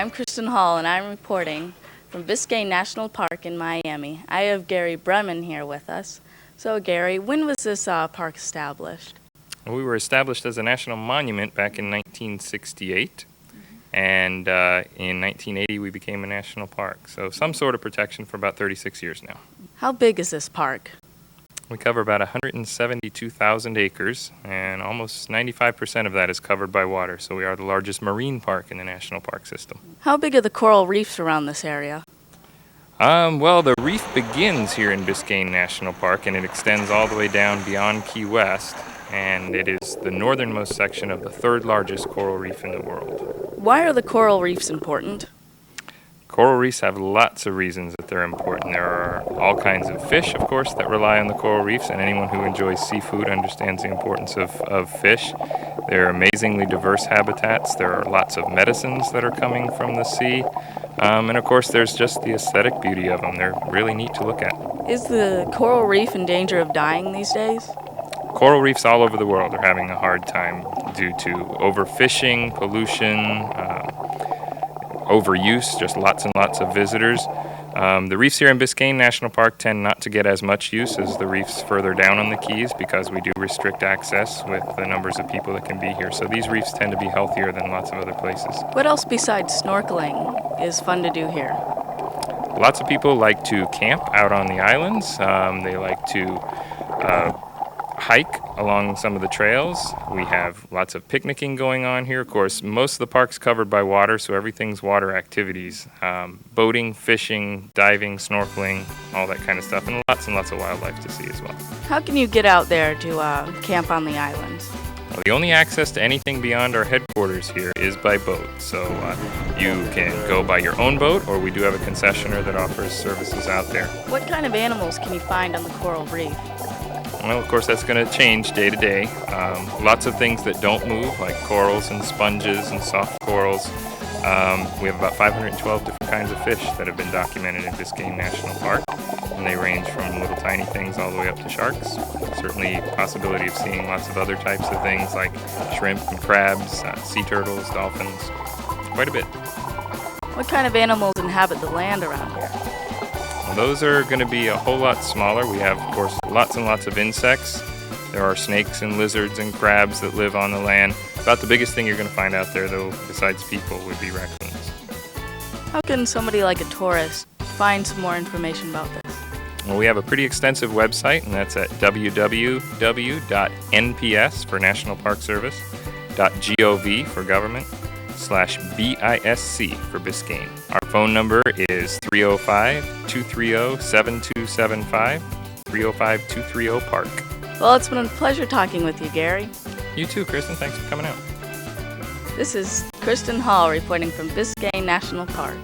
I'm Kristen Hall, and I'm reporting from Biscayne National Park in Miami. I have Gary Bremen here with us. So, Gary, when was this park established? Well, we were established as a national monument back in 1968, and in 1980 we became a national park. So some sort of protection for about 36 years now. How big is this park? We cover about 172,000 acres, and almost 95% of that is covered by water, so we are the largest marine park in the national park system. How big are the coral reefs around this area? Well, the reef begins here in Biscayne National Park, and it extends all the way down beyond Key West, and it is the northernmost section of the third largest coral reef in the world. Why are the coral reefs important? Coral reefs have lots of reasons that they're important. There are all kinds of fish, of course, that rely on the coral reefs, and anyone who enjoys seafood understands the importance of fish. They're amazingly diverse habitats. There are lots of medicines that are coming from the sea. And of course, there's just the aesthetic beauty of them. They're really neat to look at. Is the coral reef in danger of dying these days? Coral reefs all over the world are having a hard time due to overfishing, pollution, overuse, just lots and lots of visitors. The reefs here in Biscayne National Park tend not to get as much use as the reefs further down on the Keys because we do restrict access with the numbers of people that can be here. So these reefs tend to be healthier than lots of other places. What else besides snorkeling is fun to do here? Lots of people like to camp out on the islands. They like to hike along some of the trails. We have lots of picnicking going on here. Of course, most of the park's covered by water, so everything's water activities. Boating, fishing, diving, snorkeling, all that kind of stuff, and lots of wildlife to see as well. How can you get out there to camp on the islands? Well, the only access to anything beyond our headquarters here is by boat. So you can go by your own boat, or we do have a concessionaire that offers services out there. What kind of animals can you find on the coral reef? Well, of course, that's going to change day to day. Lots of things that don't move, like corals and sponges and soft corals. We have about 512 different kinds of fish that have been documented in Biscayne National Park, and they range from little tiny things all the way up to sharks. Certainly possibility of seeing lots of other types of things like shrimp and crabs, sea turtles, dolphins, quite a bit. What kind of animals inhabit the land around here? Well, those are going to be a whole lot smaller. We have, of course, lots and lots of insects. There are snakes and lizards and crabs that live on the land. About the biggest thing you're going to find out there, though, besides people, would be raccoons. How can somebody like a tourist find some more information about this? Well, we have a pretty extensive website, and that's at www.nps for National Park Service, .gov for government, /BISC for Biscayne. Our phone number is 305-230-7275, 305-230-PARK. Well, it's been a pleasure talking with you, Gary. You too, Kristen. Thanks for coming out. This is Kristen Hall reporting from Biscayne National Park.